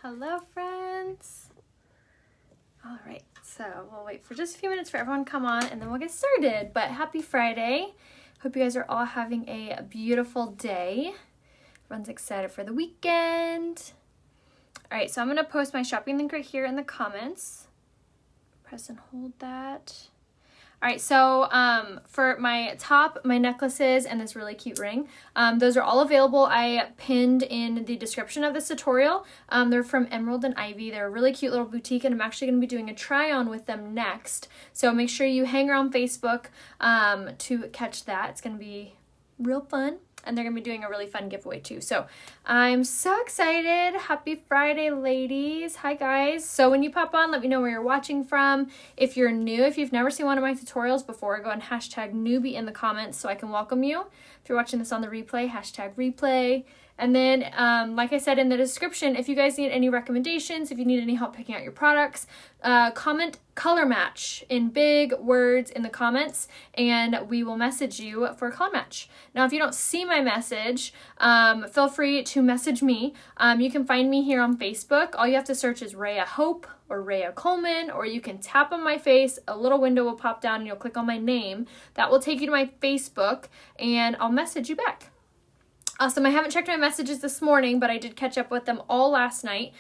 Hello, friends. All right, so we'll wait for just a few minutes for everyone to come on and then we'll get started. But happy Friday. Hope you guys are all having a beautiful day. Everyone's excited for the weekend. All right, so I'm going to post my shopping link right here in the comments. Press and hold that. All right, so for my top, my necklaces, and this really cute ring, those are all available. I pinned in the description of this tutorial. They're from Emerald and Ivy. They're a really cute little boutique, and I'm actually going to be doing a try-on with them next. So make sure you hang around Facebook to catch that. It's going to be real fun. And they're going to be doing a really fun giveaway too. So I'm so excited. Happy Friday, ladies. Hi, guys. So when you pop on, let me know where you're watching from. If you're new, if you've never seen one of my tutorials before, go and hashtag newbie in the comments so I can welcome you. If you're watching this on the replay, hashtag replay. And then, like I said in the description, if you guys need any recommendations, if you need any help picking out your products, comment color match in big words in the comments, and we will message you for a color match. Now, if you don't see my message, feel free to message me. You can find me here on Facebook. All you have to search is Rhea Hope or Rhea Coleman, or you can tap on my face. A little window will pop down and you'll click on my name. That will take you to my Facebook, and I'll message you back. Awesome. I haven't checked my messages this morning, but I did catch up with them all last night.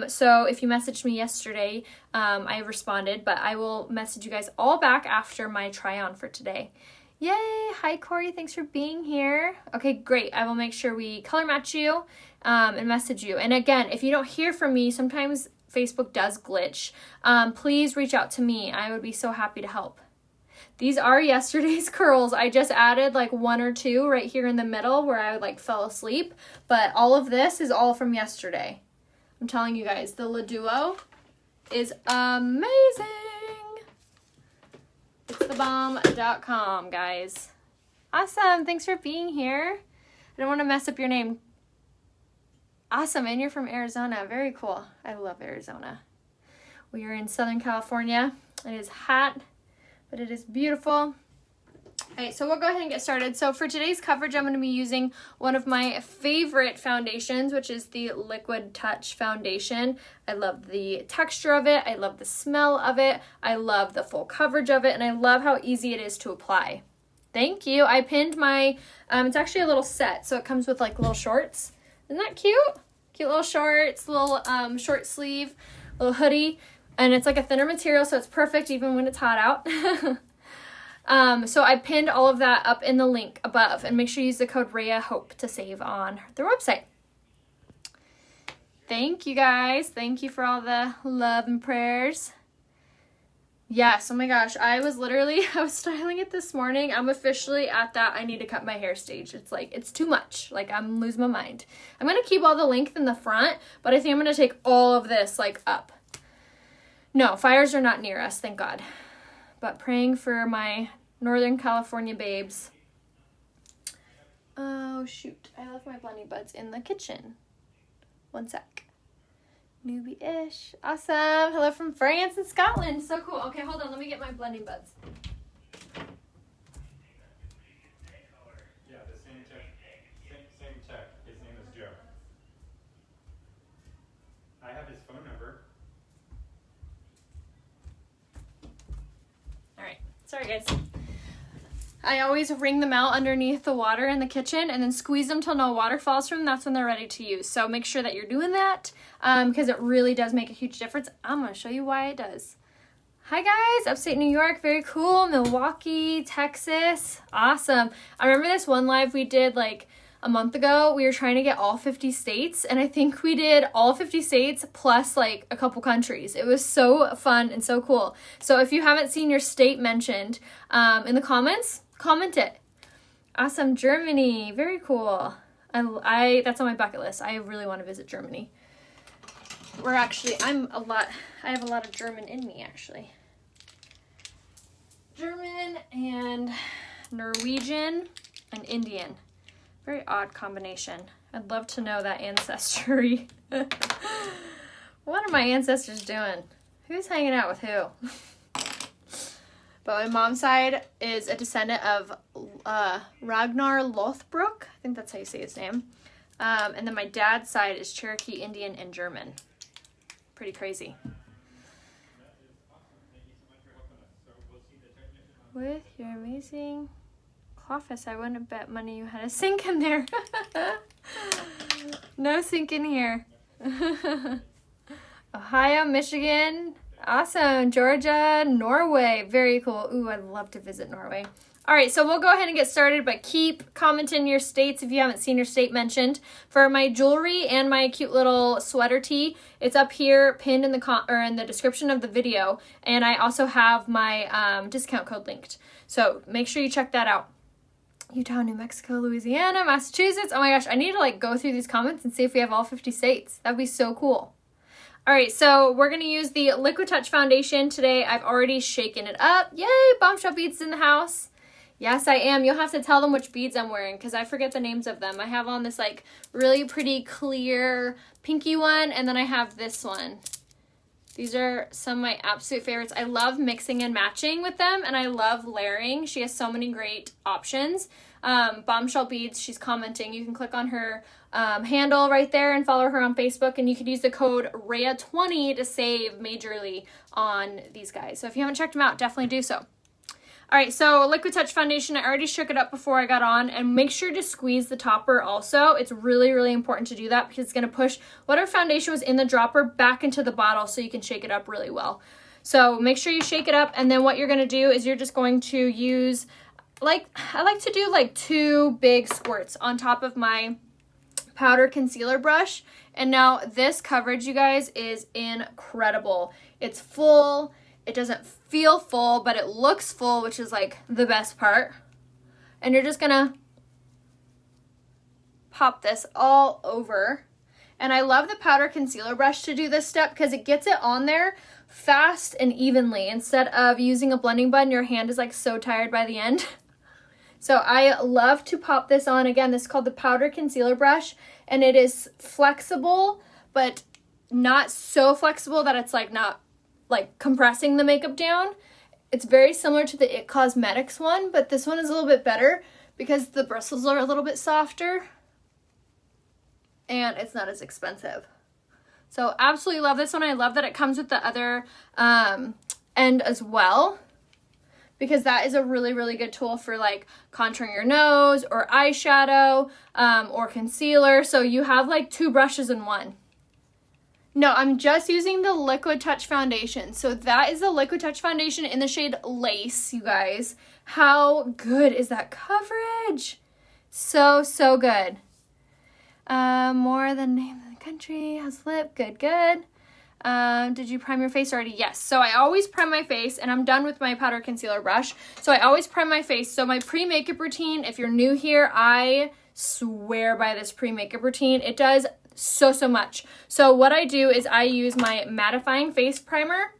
So if you messaged me yesterday, I responded, but I will message you guys all back after my try-on for today. Yay! Hi, Corey. Thanks for being here. Okay, great. I will make sure we color match you and message you. And again, if you don't hear from me, sometimes Facebook does glitch. Please reach out to me. I would be so happy to help. These are yesterday's curls. I just added like one or two right here in the middle where I like fell asleep. But all of this is all from yesterday. I'm telling you guys, the Le Duo is amazing. It's thebomb.com, guys. Awesome. Thanks for being here. I don't want to mess up your name. Awesome. And you're from Arizona. Very cool. I love Arizona. We are in Southern California. It is hot, but it is beautiful. All right, so we'll go ahead and get started. So for today's coverage, I'm going to be using one of my favorite foundations, which is the Liquid Touch foundation. I love the texture of it. I love the smell of it. I love the full coverage of it, and I love how easy it is to apply. Thank you. I pinned my, it's actually a little set, so it comes with like little shorts. Isn't that cute? Cute little shorts, little short sleeve, little hoodie. And it's like a thinner material, so it's perfect even when it's hot out. So I pinned all of that up in the link above. And make sure you use the code Rhea Hope to save on their website. Thank you, guys. Thank you for all the love and prayers. Yes, oh my gosh. I was styling it this morning. I'm officially at that I need to cut my hair stage. It's like, it's too much. Like, I'm losing my mind. I'm going to keep all the length in the front, but I think I'm going to take all of this, like, up. No, fires are not near us, thank God. But praying for my Northern California babes. Oh, shoot. I left my blending buds in the kitchen. One sec. Newbie-ish. Awesome. Hello from France and Scotland. So cool. Okay, hold on. Let me get my blending buds. Yeah, the same tech. Same tech. His name is Joe. I have his phone number. Sorry, guys. I always wring them out underneath the water in the kitchen and then squeeze them till no water falls from them. That's when they're ready to use. So make sure that you're doing that because it really does make a huge difference. I'm going to show you why it does. Hi, guys. Upstate New York. Very cool. Milwaukee, Texas. Awesome. I remember this one live we did like a month ago. We were trying to get all 50 states, and I think we did all 50 states plus like a couple countries. It was so fun and so cool. So if you haven't seen your state mentioned in the comments, comment it. Awesome. Germany. Very cool. I that's on my bucket list. I really want to visit Germany. I have a lot of German in me, actually. German and Norwegian and Indian. Very odd combination. I'd love to know that ancestry. What are my ancestors doing? Who's hanging out with who? But my mom's side is a descendant of Ragnar Lothbrok. I think that's how you say his name. And then my dad's side is Cherokee, Indian, and German. pretty crazy. That is awesome. Thank you so much for helping us. So we'll see the technician on With your amazing office, I wouldn't bet money you had a sink in there. No sink in here. Ohio, Michigan, awesome. Georgia, Norway, very cool. Ooh, I'd love to visit Norway. All right, so we'll go ahead and get started, but keep commenting your states if you haven't seen your state mentioned. For my jewelry and my cute little sweater tee, it's up here pinned in the description of the video, and I also have my discount code linked. So make sure you check that out. Utah, New Mexico, Louisiana, Massachusetts. Oh my gosh, I need to like go through these comments and see if we have all 50 states. That'd be so cool. All right, so we're going to use the Liquid Touch foundation today. I've already shaken it up. Yay, Bombshell beads in the house. Yes, I am. You'll have to tell them which beads I'm wearing because I forget the names of them. I have on this like really pretty clear pinky one, and then I have this one. These are some of my absolute favorites. I love mixing and matching with them, and I love layering. She has so many great options. Bombshell Beads, she's commenting. You can click on her handle right there and follow her on Facebook, and you can use the code RHEA20 to save majorly on these guys. So if you haven't checked them out, definitely do so. All right, so Liquid Touch foundation, I already shook it up before I got on, and make sure to squeeze the topper also. It's really, really important to do that because it's going to push whatever foundation was in the dropper back into the bottle so you can shake it up really well. So make sure you shake it up, and then what you're going to do is you're just going to use, I like to do like 2 big squirts on top of my powder concealer brush. And now this coverage, you guys, is incredible. It's full. It doesn't feel full, but it looks full, which is like the best part. And you're just gonna pop this all over. And I love the powder concealer brush to do this step because it gets it on there fast and evenly instead of using a blending bud and your hand is like so tired by the end. So I love to pop this on. Again, this is called the powder concealer brush, and it is flexible, but not so flexible that it's like not like compressing the makeup down. It's very similar to the It Cosmetics one, but this one is a little bit better because the bristles are a little bit softer and it's not as expensive. So absolutely love this one. I love that it comes with the other end as well, because that is a really, really good tool for like contouring your nose or eyeshadow or concealer. So you have like 2 brushes in one. No, I'm just using the Liquid Touch foundation. So that is the Liquid Touch foundation in the shade Lace, you guys. How good is that coverage? So, so good. More than name of the country, has lip, good, good. Did you prime your face already? Yes. So I always prime my face, and I'm done with my powder concealer brush. So I always prime my face. So my pre-makeup routine, if you're new here, I swear by this pre-makeup routine. It does so much. So what I do is I use my mattifying face primer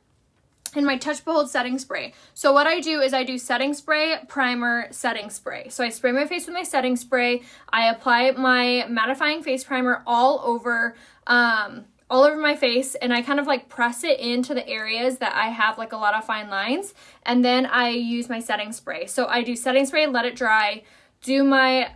and my Touch Behold setting spray. So what I do is I do setting spray, primer, setting spray. So I spray my face with my setting spray. I apply my mattifying face primer all over my face, and I kind of like press it into the areas that I have like a lot of fine lines, and then I use my setting spray. So I do setting spray, let it dry, do my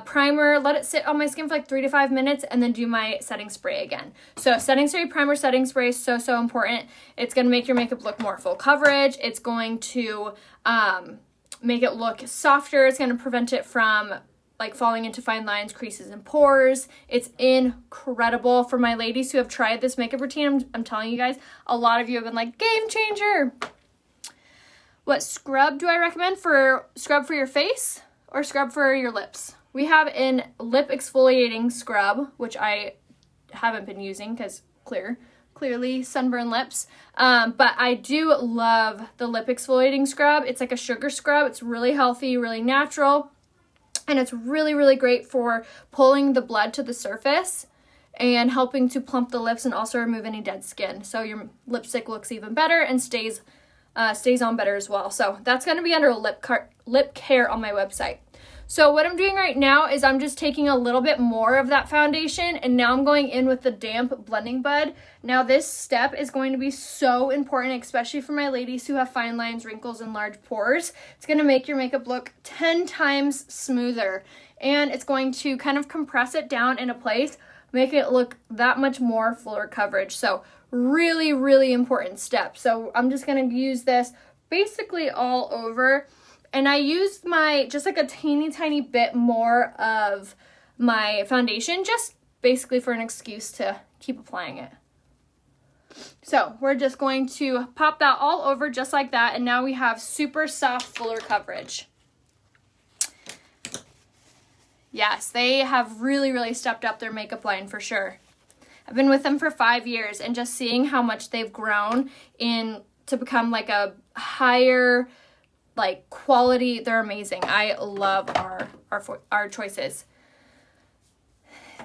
primer, let it sit on my skin for like 3 to 5 minutes, and then do my setting spray again. So setting spray, primer, setting spray is so important. It's going to make your makeup look more full coverage. It's going to make it look softer. It's going to prevent it from like falling into fine lines, creases, and pores. It's incredible. For my ladies who have tried this makeup routine, I'm telling you guys, a lot of you have been like, game changer. What scrub do I recommend? Scrub for your face or scrub for your lips? We have an lip exfoliating scrub, which I haven't been using because clearly sunburned lips. But I do love the lip exfoliating scrub. It's like a sugar scrub. It's really healthy, really natural. And it's really, really great for pulling the blood to the surface and helping to plump the lips and also remove any dead skin. So your lipstick looks even better and stays on better as well. So that's going to be under lip care on my website. So what I'm doing right now is I'm just taking a little bit more of that foundation, and now I'm going in with the damp blending bud. Now this step is going to be so important, especially for my ladies who have fine lines, wrinkles, and large pores. It's going to make your makeup look 10 times smoother, and it's going to kind of compress it down into place, make it look that much more fuller coverage. So really, really important step. So I'm just going to use this basically all over. And I used just like a tiny bit more of my foundation, just basically for an excuse to keep applying it. So we're just going to pop that all over just like that. And now we have super soft, fuller coverage. Yes, they have really, really stepped up their makeup line for sure. I've been with them for 5 years, and just seeing how much they've grown to become like a higher like quality, they're amazing. I love our choices.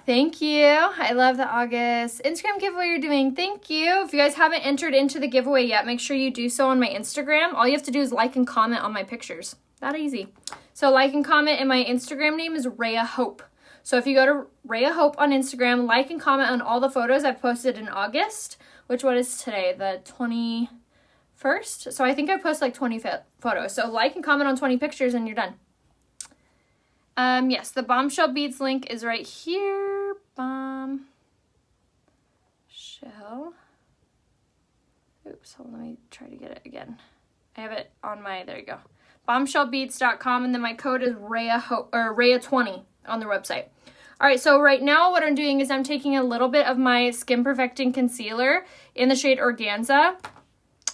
Thank you. I love the August Instagram giveaway you're doing. Thank you. If you guys haven't entered into the giveaway yet, make sure you do so on my Instagram. All you have to do is like and comment on my pictures. That easy. So like and comment, and my Instagram name is Rhea Hope. So if you go to Rhea Hope on Instagram, like and comment on all the photos I posted in August, which what is today, the 21st? So I think I posted like 20 photos. So like and comment on 20 pictures and you're done. Yes, the Bombshell Beads link is right here. Bombshell. Oops, hold on, let me try to get it again. I have it on there you go. Bombshellbeads.com, and then my code is Rhea20 on their website. All right, so right now what I'm doing is I'm taking a little bit of my Skin Perfecting Concealer in the shade Organza.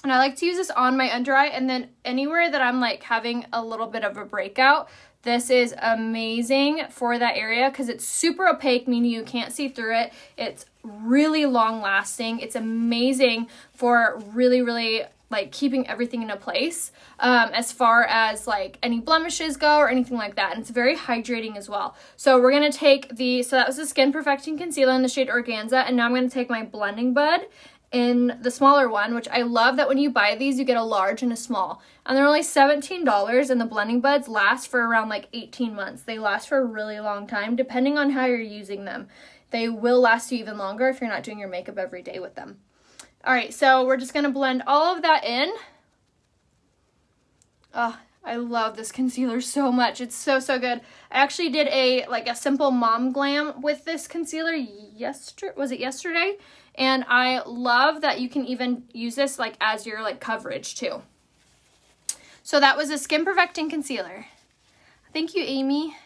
And I like to use this on my under eye, and then anywhere that I'm like having a little bit of a breakout, this is amazing for that area because it's super opaque, meaning you can't see through it. It's really long lasting. It's amazing for really, really like keeping everything into place as far as like any blemishes go or anything like that. And it's very hydrating as well. So we're going to take so that was the Skin Perfecting Concealer in the shade Organza. And now I'm going to take my blending bud in the smaller one, which I love that when you buy these, you get a large and a small. And they're only $17, and the blending buds last for around like 18 months. They last for a really long time, depending on how you're using them. They will last you even longer if you're not doing your makeup every day with them. All right, so we're just going to blend all of that in. Oh, I love this concealer so much. It's so, so good. I actually did a simple mom glam with this concealer yesterday? And I love that you can even use this like as your like coverage too. So that was a Skin Perfecting Concealer. Thank you, Amy.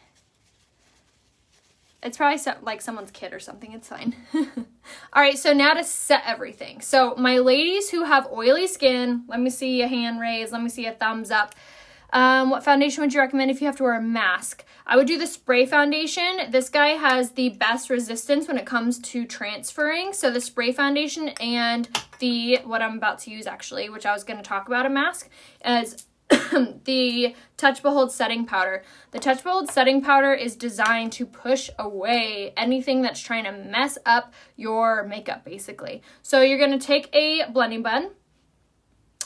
It's probably like someone's kid or something. It's fine. All right, so now to set everything. So my ladies who have oily skin, let me see a hand raise. Let me see a thumbs up. What foundation would you recommend if you have to wear a mask? I would do the spray foundation. This guy has the best resistance when it comes to transferring. So the spray foundation and what I'm about to use actually, which I was going to talk about a mask, is the Touch Behold setting powder. The Touch Behold setting powder is designed to push away anything that's trying to mess up your makeup basically. So you're going to take a blending bud.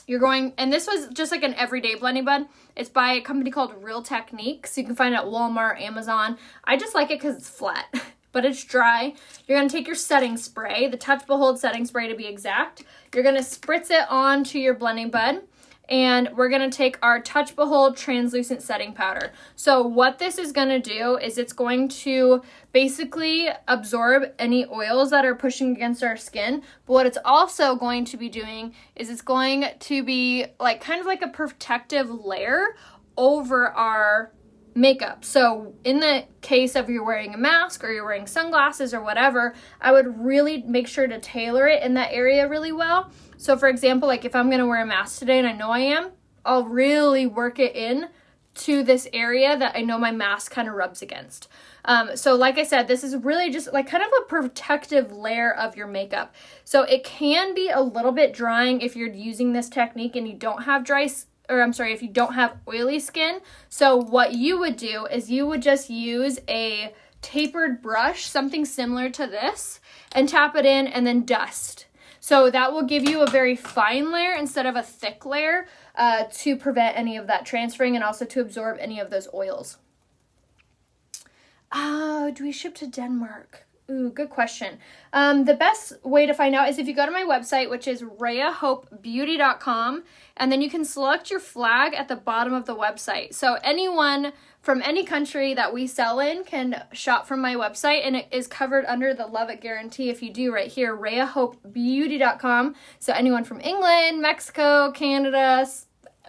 And this was just like an everyday blending bud. It's by a company called Real Techniques. You can find it at Walmart, Amazon. I just like it because it's flat, but it's dry. You're going to take your setting spray, the Touch Behold setting spray to be exact. You're going to spritz it onto your blending bud. And we're going to take our Touch Behold translucent setting powder. So what this is going to do is it's going to basically absorb any oils that are pushing against our skin. But what it's also going to be doing is it's going to be like kind of like a protective layer over our makeup. So in the case of you're wearing a mask or you're wearing sunglasses or whatever, I would really make sure to tailor it in that area really well. So for example, like if I'm going to wear a mask today and I know I am, I'll really work it in to this area that I know my mask kind of rubs against. So like I said, this is really just like kind of a protective layer of your makeup. So it can be a little bit drying if you're using this technique and you don't have if you don't have oily skin. So what you would do is you would just use a tapered brush, something similar to this, and tap it in and then dust. So that will give you a very fine layer instead of a thick layer to prevent any of that transferring and also to absorb any of those oils. Oh, do we ship to Denmark? Ooh, good question. The best way to find out is if you go to my website, which is RheaHopeBeauty.com, and then you can select your flag at the bottom of the website. So anyone from any country that we sell in can shop from my website, and it is covered under the Love It Guarantee if you do right here, RheaHopeBeauty.com. So anyone from England, Mexico, Canada,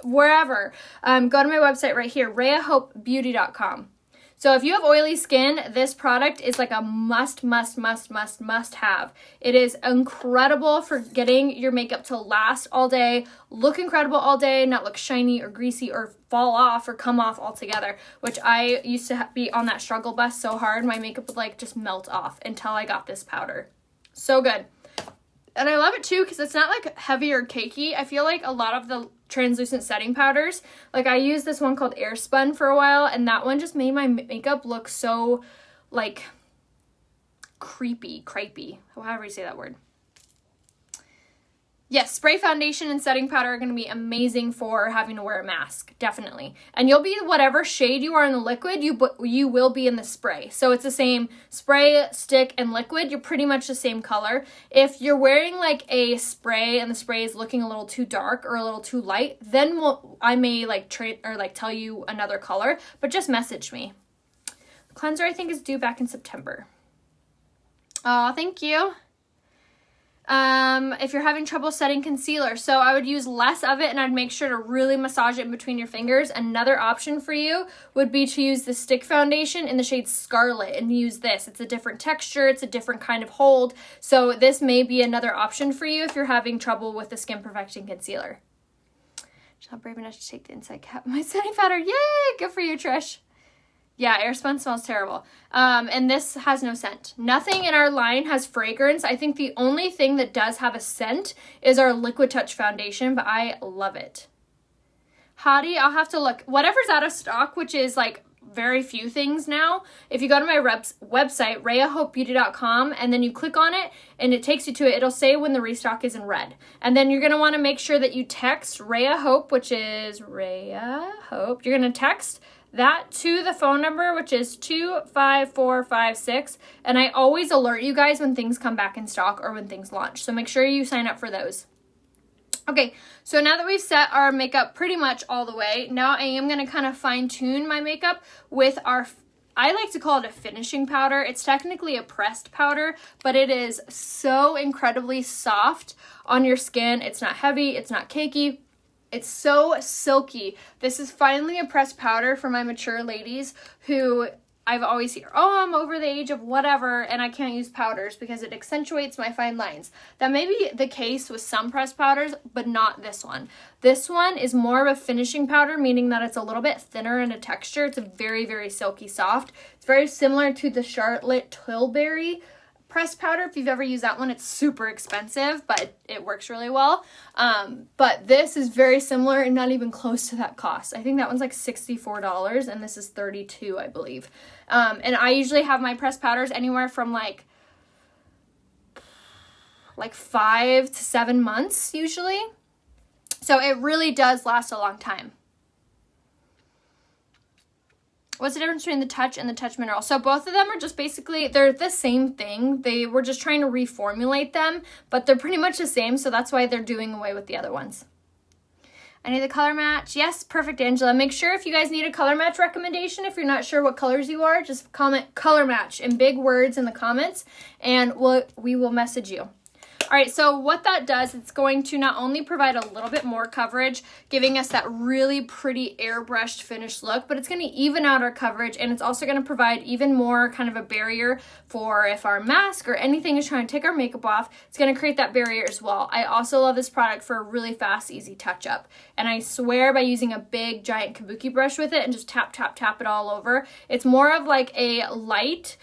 wherever, go to my website right here, RheaHopeBeauty.com. So if you have oily skin, this product is like a must have. It is incredible for getting your makeup to last all day, look incredible all day, not look shiny or greasy or fall off or come off altogether, which I used to be on that struggle bus so hard. My makeup would like just melt off until I got this powder. So good. And I love it too because it's not like heavy or cakey. I feel like a lot of the translucent setting powders, like I used this one called Airspun for a while, and that one just made my makeup look so like crepey, however you say that word. Yes, spray foundation and setting powder are going to be amazing for having to wear a mask, definitely. And you'll be whatever shade you are in the liquid, you will be in the spray. So it's the same spray, stick, and liquid. You're pretty much the same color. If you're wearing like a spray and the spray is looking a little too dark or a little too light, then I may like tell you another color, but just message me. The cleanser I think is due back in September. Oh, thank you. If you're having trouble setting concealer, so I would use less of it and I'd make sure to really massage it in between your fingers. Another option for you would be to use the stick foundation in the shade Scarlet and use this. It's a different texture, it's a different kind of hold, so this may be another option for you if you're having trouble with the Skin Perfecting Concealer. She's not brave enough to take the inside cap of my setting powder. Yay! Good for you, Trish. Yeah, Airspun smells terrible. And this has no scent. Nothing in our line has fragrance. I think the only thing that does have a scent is our Liquid Touch foundation, but I love it. Hottie, I'll have to look. Whatever's out of stock, which is like very few things now. If you go to my website, RheaHopeBeauty.com, and then you click on it and it takes you to it, it'll say when the restock is in red. And then you're going to want to make sure that you text Rhea Hope, which is Rhea Hope. You're going to text that to the phone number, which is 25456, and I always alert you guys when things come back in stock or when things launch, so make sure you sign up for those. Okay, so now that we've set our makeup pretty much all the way, now I am going to kind of fine tune my makeup with our, I like to call it a finishing powder. It's technically a pressed powder, but it is so incredibly soft on your skin. It's not heavy, it's not cakey. It's so silky. This is finally a pressed powder for my mature ladies who I've always heard, oh, I'm over the age of whatever and I can't use powders because it accentuates my fine lines. That may be the case with some pressed powders, but not this one. This one is more of a finishing powder, meaning that it's a little bit thinner in a texture. It's a very, very silky soft. It's very similar to the Charlotte Tilbury pressed powder. If you've ever used that one, it's super expensive, but it works really well. But this is very similar and not even close to that cost. I think that one's like $64 and this is $32, I believe. And I usually have my pressed powders anywhere from like 5 to 7 months usually. So it really does last a long time. What's the difference between the Touch and the Touch Mineral? So both of them are just basically, they're the same thing. They were just trying to reformulate them, but they're pretty much the same, so that's why they're doing away with the other ones. I need the color match. Yes, perfect, Angela. Make sure if you guys need a color match recommendation, if you're not sure what colors you are, just comment color match in big words in the comments, and we will message you. All right, so what that does, it's going to not only provide a little bit more coverage, giving us that really pretty airbrushed finished look, but it's going to even out our coverage, and it's also going to provide even more kind of a barrier for if our mask or anything is trying to take our makeup off, it's going to create that barrier as well. I also love this product for a really fast, easy touch-up, and I swear by using a big, giant kabuki brush with it and just tap, tap, tap it all over, it's more of like a light,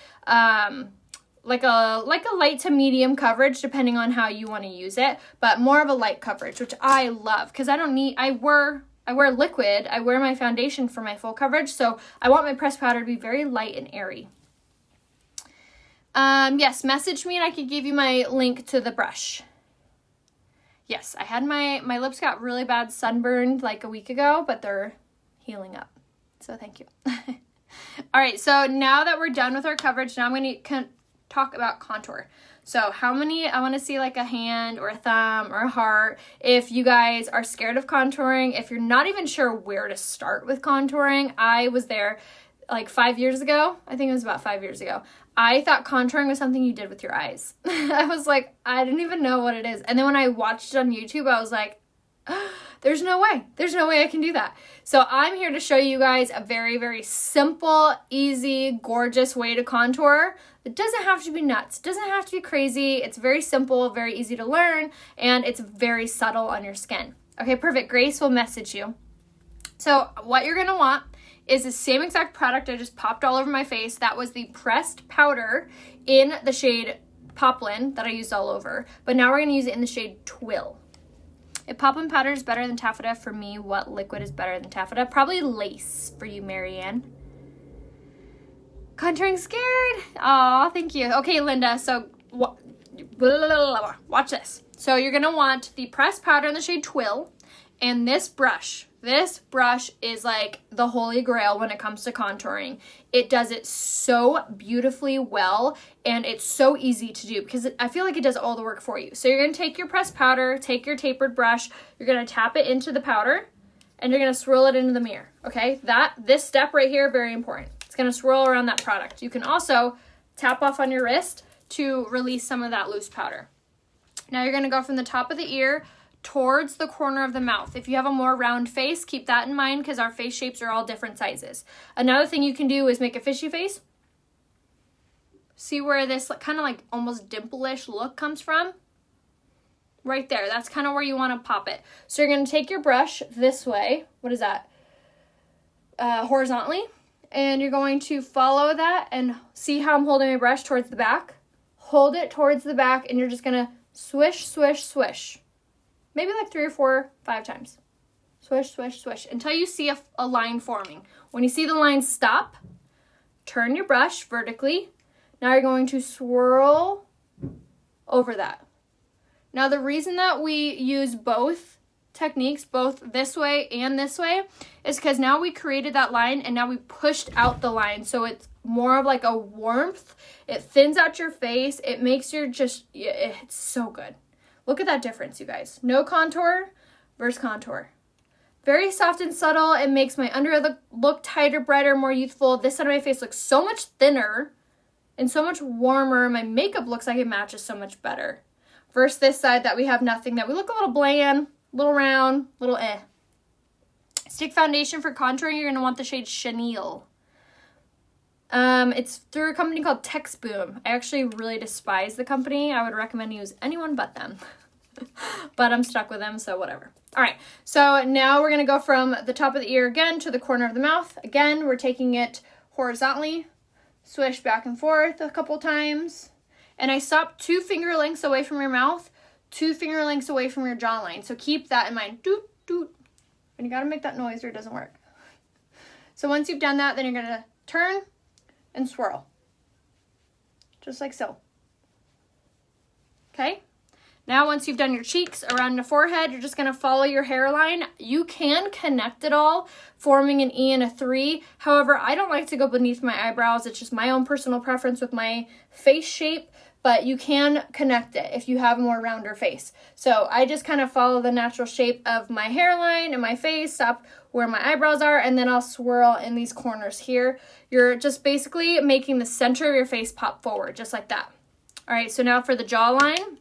like a light to medium coverage depending on how you want to use it, but more of a light coverage, which I love because I wear liquid, I wear my foundation for my full coverage, so I want my pressed powder to be very light and airy. Yes, message me and I could give you my link to the brush. Yes, I had my lips got really bad sunburned like a week ago, but they're healing up, so thank you. All right, so now that we're done with our coverage, now I'm going to talk about contour. So how many, I want to see like a hand or a thumb or a heart. If you guys are scared of contouring, if you're not even sure where to start with contouring, I was there like 5 years ago. I think it was about 5 years ago. I thought contouring was something you did with your eyes. I was like, I didn't even know what it is. And then when I watched it on YouTube, I was like, there's no way. There's no way I can do that. So I'm here to show you guys a very, very simple, easy, gorgeous way to contour. It doesn't have to be nuts. It doesn't have to be crazy. It's very simple, very easy to learn, and it's very subtle on your skin. Okay, perfect. Grace will message you. So what you're going to want is the same exact product I just popped all over my face. That was the pressed powder in the shade Poplin that I used all over. But now we're going to use it in the shade Twill. If poplin powder is better than taffeta, for me, what liquid is better than taffeta? Probably lace for you, Marianne. Contouring scared? Aw, thank you. Okay, Linda, so watch this. So you're going to want the pressed powder in the shade Twill and this brush. This brush is like the holy grail when it comes to contouring. It does it so beautifully well, and it's so easy to do because I feel like it does all the work for you. So you're going to take your pressed powder, take your tapered brush, you're going to tap it into the powder, and you're going to swirl it into the mirror, okay? This step right here, very important. It's going to swirl around that product. You can also tap off on your wrist to release some of that loose powder. Now you're going to go from the top of the ear towards the corner of the mouth. If you have a more round face, keep that in mind because our face shapes are all different sizes. Another thing you can do is make a fishy face. See where this kind of like almost dimple-ish look comes from? Right there. That's kind of where you want to pop it. So you're going to take your brush this way. What is that? Horizontally. And you're going to follow that and see how I'm holding my brush towards the back. Hold it towards the back and you're just going to swish, swish, swish. Maybe like 3 or 4, 5 times. Swish, swish, swish. Until you see a line forming. When you see the line stop, turn your brush vertically. Now you're going to swirl over that. Now the reason that we use both techniques, both this way and this way, is because now we created that line and now we pushed out the line. So it's more of like a warmth. It thins out your face. It makes your it's so good. Look at that difference, you guys. No contour versus contour. Very soft and subtle. It makes my under look tighter, brighter, more youthful. This side of my face looks so much thinner and so much warmer. My makeup looks like it matches so much better. Versus this side that we have nothing, that we look a little bland, a little round, a little eh. Stick foundation for contouring, you're going to want the shade Chenille. It's through a company called Texboom. I actually really despise the company. I would recommend use anyone but them. But I'm stuck with them, so whatever. All right, so now we're going to go from the top of the ear again to the corner of the mouth. Again, we're taking it horizontally, swish back and forth a couple times. And I stopped 2 finger lengths away from your mouth, 2 finger lengths away from your jawline. So keep that in mind. Doot, doot. And you got to make that noise or it doesn't work. So once you've done that, then you're going to turn and swirl. Just like so. Okay? Now once you've done your cheeks around the forehead, you're just going to follow your hairline. You can connect it all, forming an E and a 3. However, I don't like to go beneath my eyebrows. It's just my own personal preference with my face shape, but you can connect it if you have a more rounder face. So I just kind of follow the natural shape of my hairline and my face, stop where my eyebrows are, and then I'll swirl in these corners here. You're just basically making the center of your face pop forward, just like that. All right, so now for the jawline.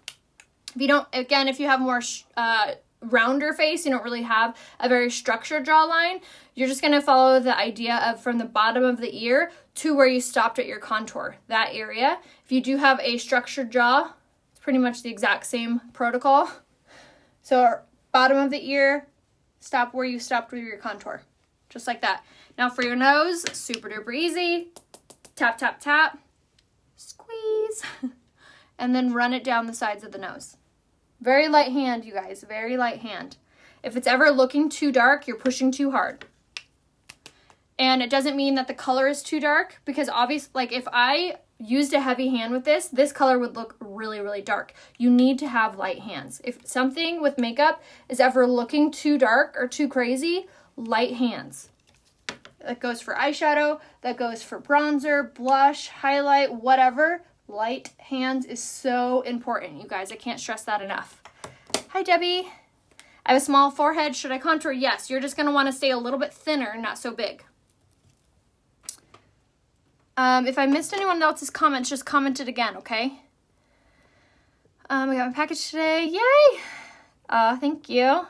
If you have more rounder face, you don't really have a very structured jawline, you're just going to follow the idea of from the bottom of the ear to where you stopped at your contour, that area. If you do have a structured jaw, it's pretty much the exact same protocol. So bottom of the ear, stop where you stopped with your contour, just like that. Now for your nose, super duper easy. Tap, tap, tap, squeeze, and then run it down the sides of the nose. Very light hand, you guys, very light hand. If it's ever looking too dark, you're pushing too hard. And it doesn't mean that the color is too dark, because obviously, like if I used a heavy hand with this color would look really, really dark. You need to have light hands. If something with makeup is ever looking too dark or too crazy, light hands. That goes for eyeshadow, that goes for bronzer, blush, highlight, whatever. Light hands is so important, you guys. I can't stress that enough. Hi, Debbie. I have a small forehead. Should I contour? Yes. You're just going to want to stay a little bit thinner, not so big. If I missed anyone else's comments, just comment it again, okay? I got my package today. Yay! Thank you.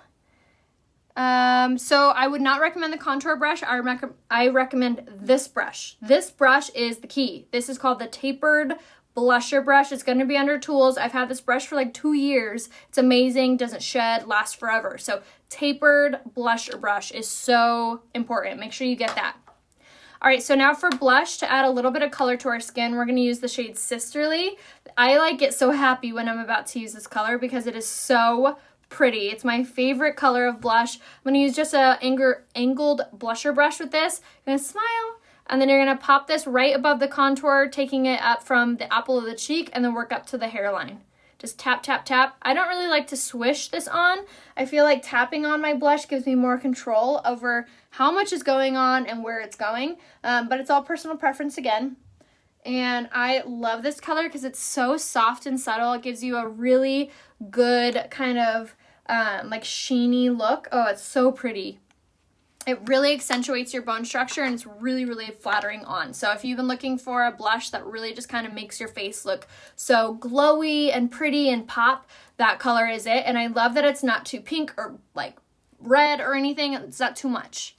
So I would not recommend the contour brush. I recommend this brush. This brush is the key. This is called the tapered blusher brush. It's going to be under tools. I've had this brush for like 2 years. It's amazing. Doesn't shed. Lasts forever. So tapered blusher brush is so important. Make sure you get that. All right, so now for blush, to add a little bit of color to our skin, we're going to use the shade Sisterly. I get so happy when I'm about to use this color because it is so pretty. It's my favorite color of blush. I'm going to use just a angled blusher brush with this. You're going to smile, and then you're going to pop this right above the contour, taking it up from the apple of the cheek, and then work up to the hairline. Just tap, tap, tap. I don't really like to swish this on. I feel like tapping on my blush gives me more control over how much is going on and where it's going. But it's all personal preference again. And I love this color because it's so soft and subtle. It gives you a really good kind of like sheeny look. Oh, it's so pretty. It really accentuates your bone structure, and it's really, really flattering on. So if you've been looking for a blush that really just kind of makes your face look so glowy and pretty and pop, that color is it. And I love that it's not too pink or like red or anything. It's not too much.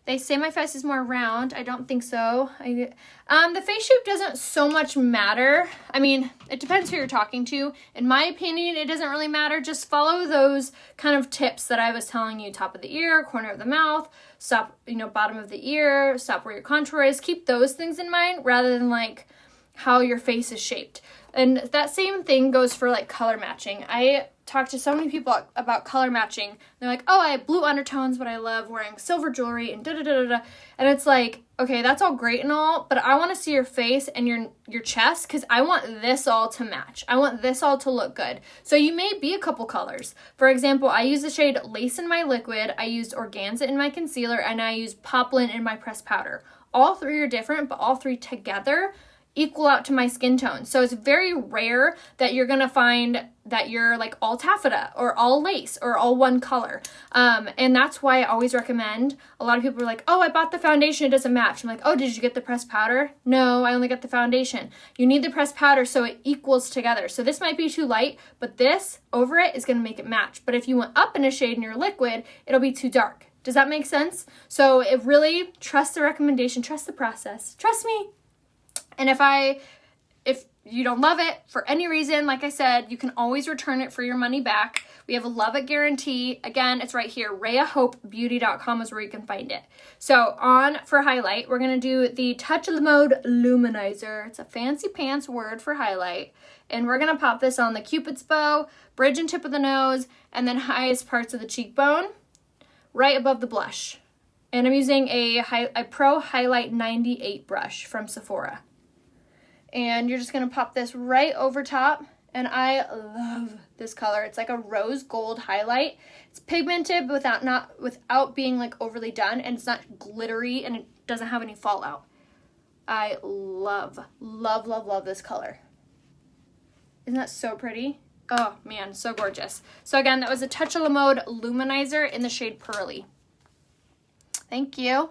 They say my face is more round. I don't think so. The face shape doesn't so much matter. I mean, it depends who you're talking to. In my opinion, it doesn't really matter. Just follow those kind of tips that I was telling you. Top of the ear, corner of the mouth, stop, bottom of the ear, stop where your contour is. Keep those things in mind rather than like how your face is shaped. And that same thing goes for like color matching. I talk to so many people about color matching. They're like, oh, I have blue undertones, but I love wearing silver jewelry and da-da-da-da-da. And it's like, okay, that's all great and all, but I want to see your face and your chest because I want this all to match. I want this all to look good. So you may be a couple colors. For example, I use the shade Lace in my liquid, I used Organza in my concealer, and I use Poplin in my pressed powder. All three are different, but all three together equal out to my skin tone. So it's very rare that you're going to find that you're like all taffeta or all lace or all one color. And that's why I always recommend, a lot of people are like, oh, I bought the foundation, it doesn't match. I'm like, oh, did you get the pressed powder? No, I only got the foundation. You need the pressed powder so it equals together. So this might be too light, but this over it is going to make it match. But if you went up in a shade in your liquid, it'll be too dark. Does that make sense? So it really, trust the recommendation, trust the process, trust me. And if you don't love it for any reason, like I said, you can always return it for your money back. We have a love it guarantee. Again, it's right here. RheaHopeBeauty.com is where you can find it. So for highlight, we're going to do the Touch of the Mode Luminizer. It's a fancy pants word for highlight. And we're going to pop this on the Cupid's bow, bridge and tip of the nose, and then highest parts of the cheekbone, right above the blush. And I'm using a Pro Highlight 98 brush from Sephora. And you're just going to pop this right over top. And I love this color. It's like a rose gold highlight. It's pigmented without being like overly done. And it's not glittery and it doesn't have any fallout. I love, love, love, love this color. Isn't that so pretty? Oh man, so gorgeous. So again, that was a Touch of the Mode Luminizer in the shade Pearly. Thank you.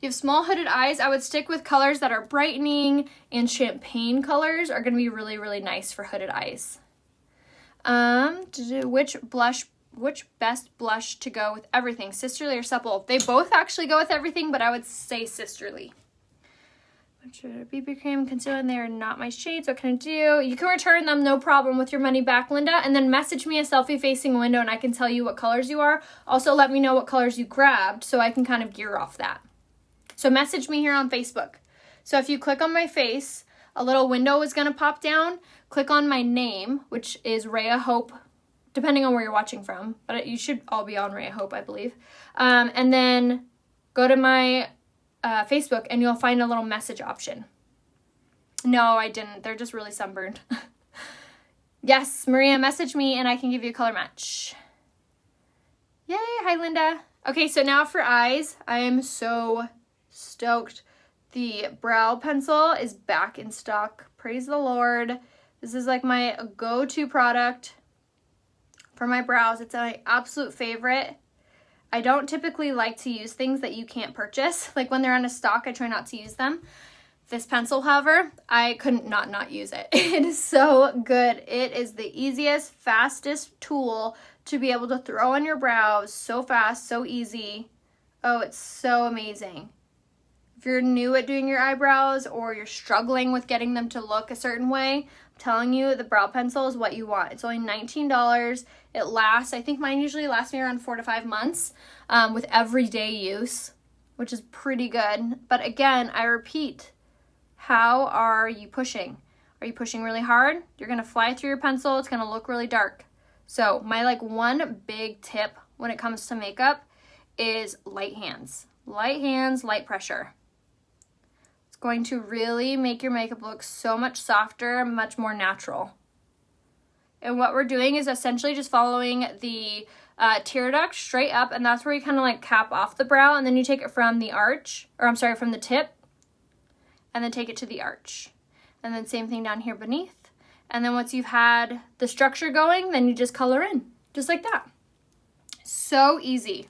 You have small hooded eyes. I would stick with colors that are brightening, and champagne colors are going to be really, really nice for hooded eyes. Which best blush to go with everything, Sisterly or Supple? They both actually go with everything, but I would say Sisterly. BB cream, concealer, and they are not my shades. What can I do? You can return them, no problem, with your money back, Linda, and then message me a selfie-facing window, and I can tell you what colors you are. Also, let me know what colors you grabbed, so I can kind of gear off that. So message me here on Facebook. So if you click on my face, a little window is going to pop down. Click on my name, which is Rhea Hope, depending on where you're watching from. But you should all be on Rhea Hope, I believe. And then go to my Facebook, and you'll find a little message option. No, I didn't. They're just really sunburned. Yes, Maria, message me, and I can give you a color match. Yay. Hi, Linda. Okay, so now for eyes. I am so stoked. The brow pencil is back in stock. Praise the Lord. This is like my go-to product for my brows. It's my absolute favorite. I don't typically like to use things that you can't purchase. Like when they're on a stock, I try not to use them. This pencil, however, I couldn't not use it. It is so good. It is the easiest, fastest tool to be able to throw on your brows. So fast, so easy. Oh, it's so amazing. If you're new at doing your eyebrows or you're struggling with getting them to look a certain way, I'm telling you, the brow pencil is what you want. It's only $19. It lasts, I think mine usually lasts me around 4 to 5 months with everyday use, which is pretty good. But again, I repeat, how are you pushing? Are you pushing really hard? You're going to fly through your pencil. It's going to look really dark. So my one big tip when it comes to makeup is light hands. Light hands, light pressure. It's going to really make your makeup look so much softer, much more natural. And what we're doing is essentially just following the tear duct straight up, and that's where you kind of like cap off the brow, and then you take it from the arch, from the tip, and then take it to the arch. And then same thing down here beneath. And then once you've had the structure going, then you just color in, just like that. So easy.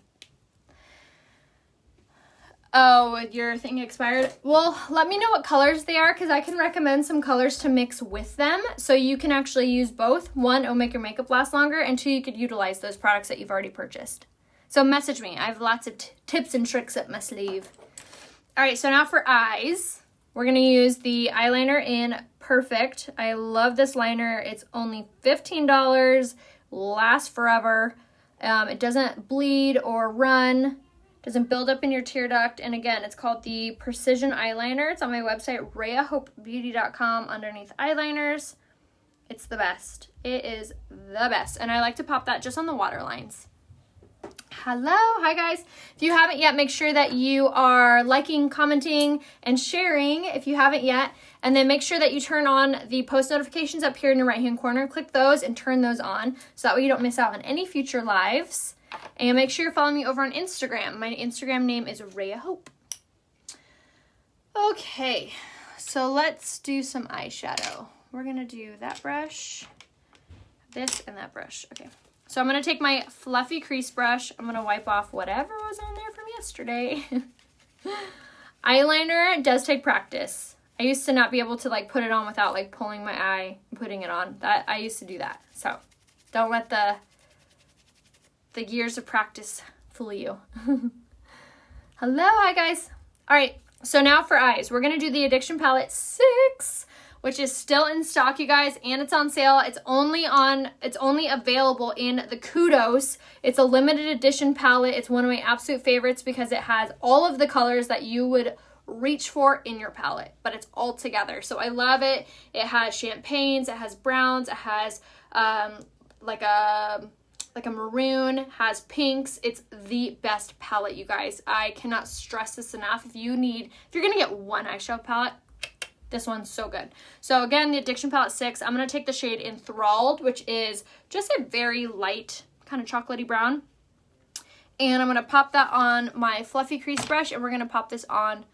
Oh, your thing expired? Well, let me know what colors they are because I can recommend some colors to mix with them so you can actually use both. One, it'll make your makeup last longer, and two, you could utilize those products that you've already purchased. So message me. I have lots of tips and tricks up my sleeve. All right, so now for eyes, we're going to use the eyeliner in Perfect. I love this liner. It's only $15, lasts forever. It doesn't bleed or run. Doesn't build up in your tear duct. And again, it's called the Precision Eyeliner. It's on my website, RheaHopeBeauty.com, underneath eyeliners. It's the best. It is the best. And I like to pop that just on the waterlines. Hello. Hi, guys. If you haven't yet, make sure that you are liking, commenting, and sharing if you haven't yet. And then make sure that you turn on the post notifications up here in the right-hand corner. Click those and turn those on so that way you don't miss out on any future lives. And make sure you're following me over on Instagram. My Instagram name is Rhea Hope. Okay, so let's do some eyeshadow. We're going to do that brush, this, and that brush. Okay, so I'm going to take my fluffy crease brush. I'm going to wipe off whatever was on there from yesterday. Eyeliner does take practice. I used to not be able to put it on without pulling my eye and putting it on. I used to do that. So don't let the years of practice fool you. Hello, hi guys. All right, so now for eyes, we're gonna do the Addiction Palette 6, which is still in stock, you guys, and it's on sale. It's only available in the Kudos. It's a limited edition palette. It's one of my absolute favorites because it has all of the colors that you would reach for in your palette, but it's all together. So I love it. It has champagnes, it has browns, it has like a maroon, has pinks. It's the best palette, you guys. I cannot stress this enough. If you're gonna get one eyeshadow palette, this one's so good. So again, the Addiction Palette 6, I'm gonna take the shade Enthralled, which is just a very light kind of chocolatey brown. And I'm gonna pop that on my fluffy crease brush, and we're gonna pop this on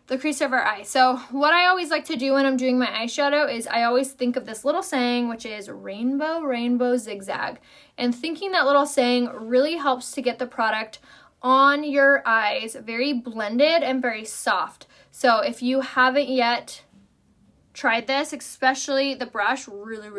the crease of our eye. So what I always like to do when I'm doing my eyeshadow is I always think of this little saying, which is rainbow, rainbow, zigzag. And thinking that little saying really helps to get the product on your eyes very blended and very soft. So if you haven't yet tried this, especially the brush, really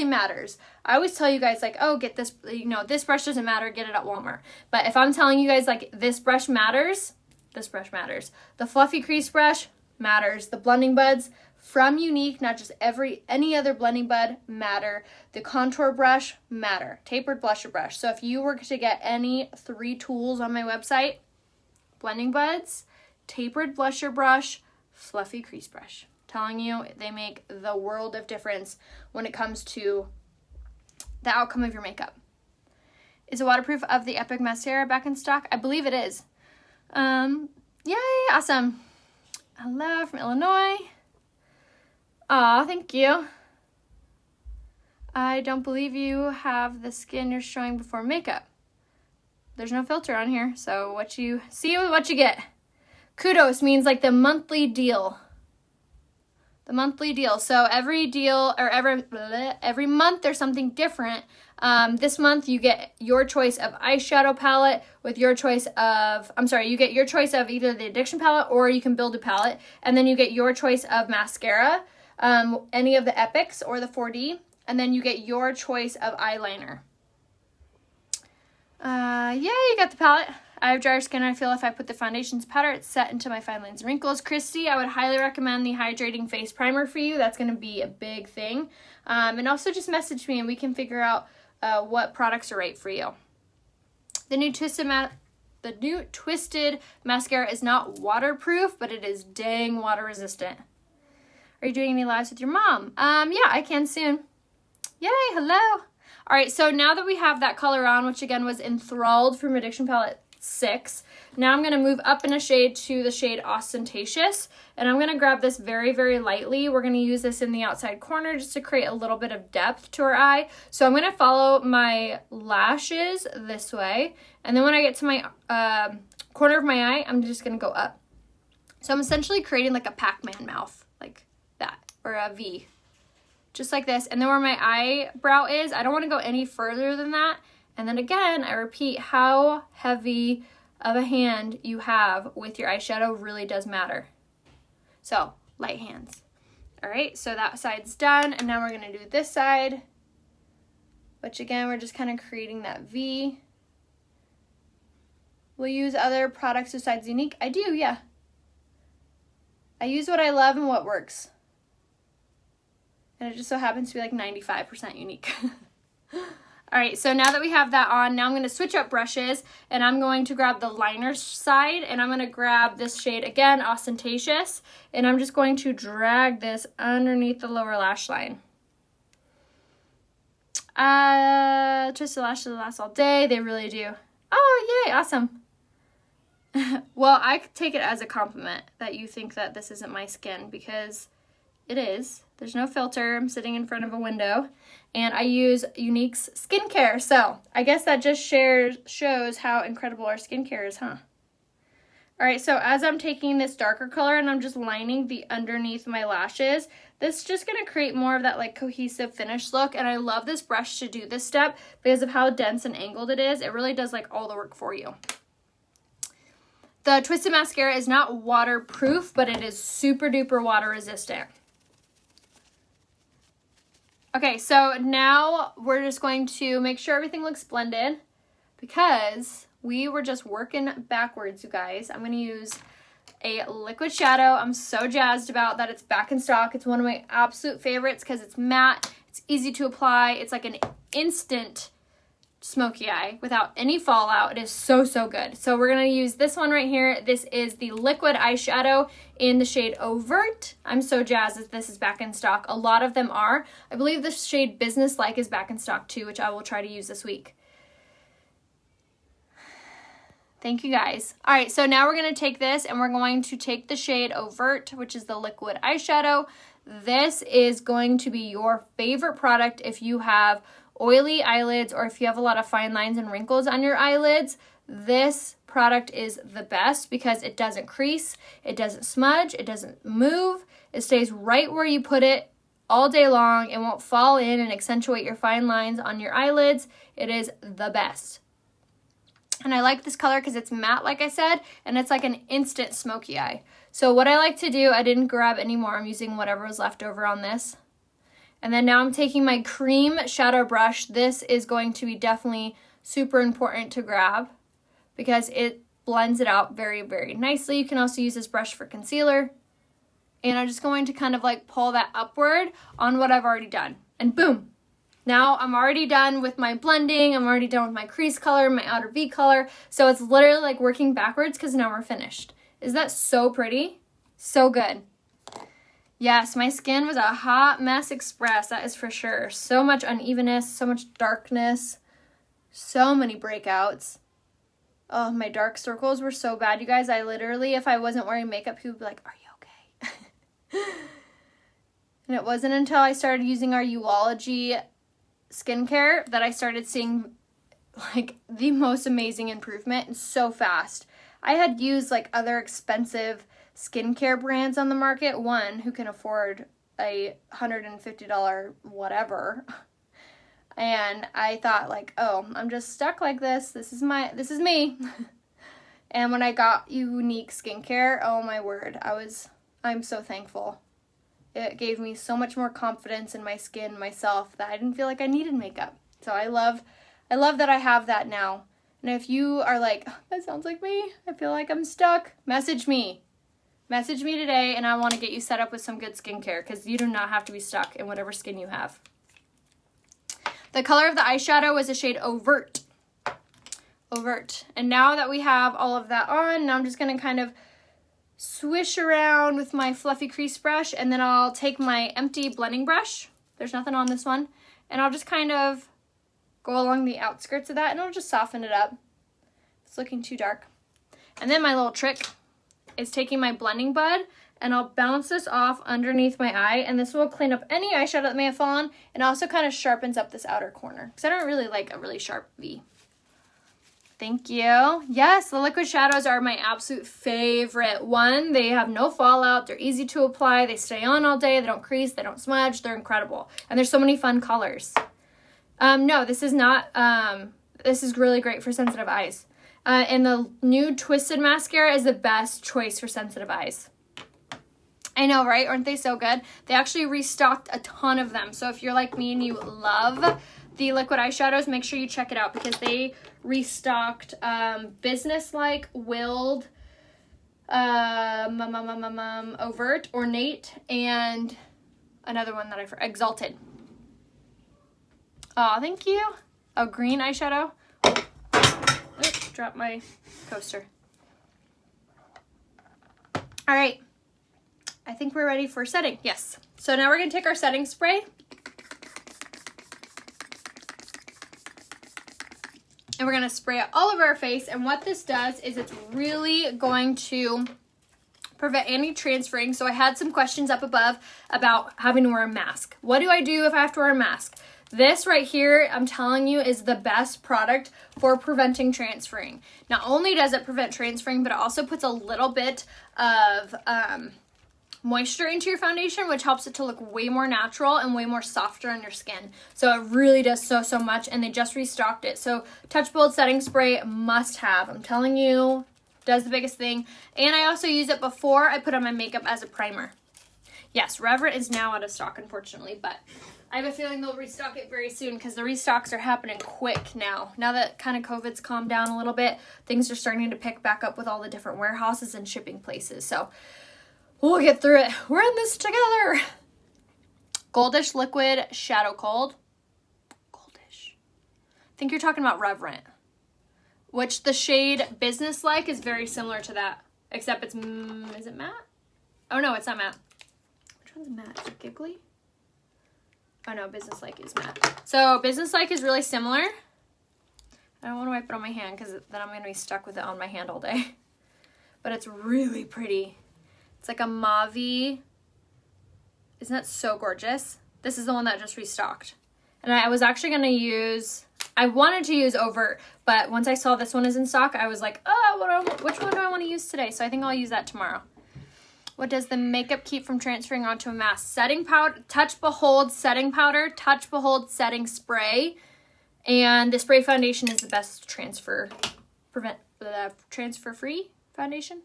matters. I always tell you guys oh, get this, this brush doesn't matter, get it at Walmart. But if I'm telling you guys this brush matters, this brush matters. The fluffy crease brush matters. The blending buds from Unique, not just any other blending bud, matter. The contour brush matter. Tapered blusher brush. So if you were to get any 3 tools on my website, blending buds, tapered blusher brush, fluffy crease brush. I'm telling you, they make the world of difference when it comes to the outcome of your makeup. Is it waterproof of the Epic Mascara back in stock? I believe it is. Yay, awesome. Hello from Illinois. Aw, thank you. I don't believe you have the skin you're showing before makeup. There's no filter on here, so what you see is what you get. Kudos means the monthly deal. The monthly deal. So every deal, or every month there's something different. This month you get your choice of eyeshadow palette with your choice of, you get your choice of either the Addiction palette or you can build a palette. And then you get your choice of mascara, any of the Epics or the 4D. And then you get your choice of eyeliner. Yeah, you got the palette. I have drier skin. I feel if I put the foundations powder, it's set into my fine lines and wrinkles. Christy, I would highly recommend the hydrating face primer for you. That's going to be a big thing. And also just message me and we can figure out what products are right for you. The new Twisted mascara is not waterproof, but it is dang water resistant. Are you doing any lives with your mom? Yeah, I can soon. Yay, hello. All right, so now that we have that color on, which again was Enthralled from Addiction Palette 6, now I'm going to move up in a shade to the shade Ostentatious, and I'm going to grab this very, very lightly. We're going to use this in the outside corner just to create a little bit of depth to our eye. So I'm going to follow my lashes this way, and then when I get to my corner of my eye, I'm just going to go up. So I'm essentially creating like a Pac-Man mouth, like that, or a V. Just like this. And then where my eyebrow is, I don't want to go any further than that. And then again, I repeat, how heavy of a hand you have with your eyeshadow really does matter. So, light hands. All right, so that side's done. And now we're going to do this side, which again, we're just kind of creating that V. We'll use other products besides Unique. I do, yeah. I use what I love and what works. And it just so happens to be like 95% Unique. All right, so now that we have that on, now I'm going to switch up brushes, and I'm going to grab the liner side, and I'm going to grab this shade again, Ostentatious, and I'm just going to drag this underneath the lower lash line. Twisted lashes last all day. They really do. Oh, yay, awesome. Well, I take it as a compliment that you think that this isn't my skin, because it is. There's no filter. I'm sitting in front of a window, and I use Unique's skincare. So I guess that just shows how incredible our skincare is, huh? All right, so as I'm taking this darker color and I'm just lining the underneath my lashes, this is just going to create more of that like cohesive finish look. And I love this brush to do this step because of how dense and angled it is. It really does like all the work for you. The Twisted mascara is not waterproof, but it is super duper water resistant. Okay, so now we're just going to make sure everything looks blended because we were just working backwards, you guys. I'm going to use a liquid shadow. I'm so jazzed about that it's back in stock. It's one of my absolute favorites because it's matte, it's easy to apply, it's like an instant smoky eye without any fallout. It is so, so good. So we're going to use this one right here. This is the liquid eyeshadow in the shade Overt. I'm so jazzed that this is back in stock. A lot of them are. I believe the shade Business Like is back in stock too, which I will try to use this week. Thank you guys. All right, so now we're going to take this and we're going to take the shade Overt, which is the liquid eyeshadow. This is going to be your favorite product if you have oily eyelids or if you have a lot of fine lines and wrinkles on your eyelids. This product is the best because it doesn't crease, it doesn't smudge, it doesn't move. It stays right where you put it all day long. It won't fall in and accentuate your fine lines on your eyelids. It is the best. And I like this color because it's matte, like I said, and it's like an instant smoky eye. So what I like to do, I didn't grab any more. I'm using whatever was left over on this. And then now I'm taking my cream shadow brush. This is going to be definitely super important to grab because it blends it out very, very nicely. You can also use this brush for concealer. And I'm just going to kind of like pull that upward on what I've already done. And boom. Now I'm already done with my blending. I'm already done with my crease color, my outer V color. So it's literally like working backwards because now we're finished. Is that so pretty? So good. Yes, my skin was a hot mess express, that is for sure. So much unevenness, so much darkness, so many breakouts. Oh, my dark circles were so bad, you guys. I literally, if I wasn't wearing makeup, people would be like, are you okay? And it wasn't until I started using our Uology skincare that I started seeing like the most amazing improvement and so fast. I had used like other expensive skincare brands on the market. One, who can afford a $150 whatever. And I thought like, oh, I'm just stuck like this. This is me. And when I got Unique Skincare, oh my word, I'm so thankful. It gave me so much more confidence in my skin, myself, that I didn't feel like I needed makeup. So I love that I have that now. And if you are like, oh, that sounds like me, I feel like I'm stuck, message me. Message me today, and I want to get you set up with some good skincare, because you do not have to be stuck in whatever skin you have. The color of the eyeshadow is a shade Overt. Overt. And now that we have all of that on, now I'm just going to kind of swish around with my fluffy crease brush, and then I'll take my empty blending brush. There's nothing on this one. And I'll just kind of go along the outskirts of that, and I'll just soften it up. It's looking too dark. And then my little trick is taking my blending bud, and I'll bounce this off underneath my eye, and this will clean up any eyeshadow that may have fallen, and also kind of sharpens up this outer corner, because I don't really like a really sharp V. Thank you. Yes, the liquid shadows are my absolute favorite one. They have no fallout. They're easy to apply. They stay on all day. They don't crease. They don't smudge. They're incredible. And there's so many fun colors. No, this is not, this is really great for sensitive eyes. And the new Twisted Mascara is the best choice for sensitive eyes. I know, right? Aren't they so good? They actually restocked a ton of them. So if you're like me and you love the liquid eyeshadows, make sure you check it out, because they restocked Businesslike, Willed, Overt, Ornate, and another one that I forgot, Exalted. Oh, thank you. Oh, green eyeshadow. Oops, dropped my coaster. All right. I think we're ready for setting. Yes. So now we're going to take our setting spray. And we're going to spray it all over our face. And what this does is it's really going to prevent any transferring. So I had some questions up above about having to wear a mask. What do I do if I have to wear a mask? This right here, I'm telling you, is the best product for preventing transferring. Not only does it prevent transferring, but it also puts a little bit of moisture into your foundation, which helps it to look way more natural and way more softer on your skin. So it really does so much, and they just restocked it. So Touch Bold Setting Spray must have. I'm telling you, does the biggest thing. And I also use it before I put on my makeup as a primer. Yes, Reverent is now out of stock, unfortunately, but I have a feeling they'll restock it very soon, because the restocks are happening quick now. Now that kind of COVID's calmed down a little bit, things are starting to pick back up with all the different warehouses and shipping places. So we'll get through it. We're in this together. Goldish Liquid Shadow Cold. Goldish. I think you're talking about Reverent, which the shade Businesslike is very similar to that, except it's, is it matte? Oh no, it's not matte. Which one's matte? Is it Giggly? Oh no, Businesslike is matte. So Businesslike is really similar. I don't want to wipe it on my hand, because then I'm going to be stuck with it on my hand all day. But it's really pretty. It's like a mauve-y. Isn't that so gorgeous? This is the one that just restocked. And I was actually going to use, I wanted to use Overt, but once I saw this one is in stock, I was like, oh, which one do I want to use today? So I think I'll use that tomorrow. What does the makeup keep from transferring onto a mask? Setting powder, Touch Behold setting powder, Touch Behold setting spray, and the spray foundation is the best transfer-free foundation.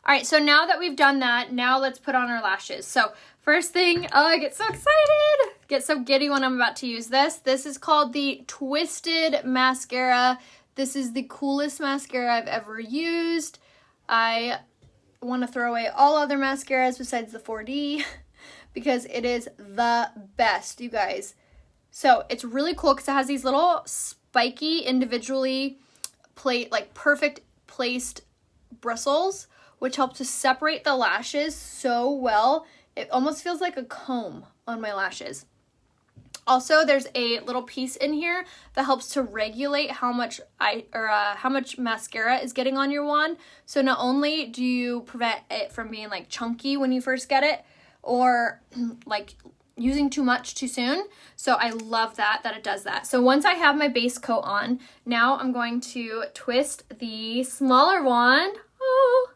All right, so now that we've done that, now let's put on our lashes. So first thing, oh, I get so excited. Get so giddy when I'm about to use this. This is called the Twisted Mascara. This is the coolest mascara I've ever used. I want to throw away all other mascaras besides the 4D because it is the best, you guys. So it's really cool because it has these little spiky, individually perfect placed bristles, which help to separate the lashes so well. It almost feels like a comb on my lashes. Also, there's a little piece in here that helps to regulate how much mascara is getting on your wand. So not only do you prevent it from being like chunky when you first get it, or like using too much too soon. So I love that it does that. So once I have my base coat on, now I'm going to twist the smaller wand. Oh,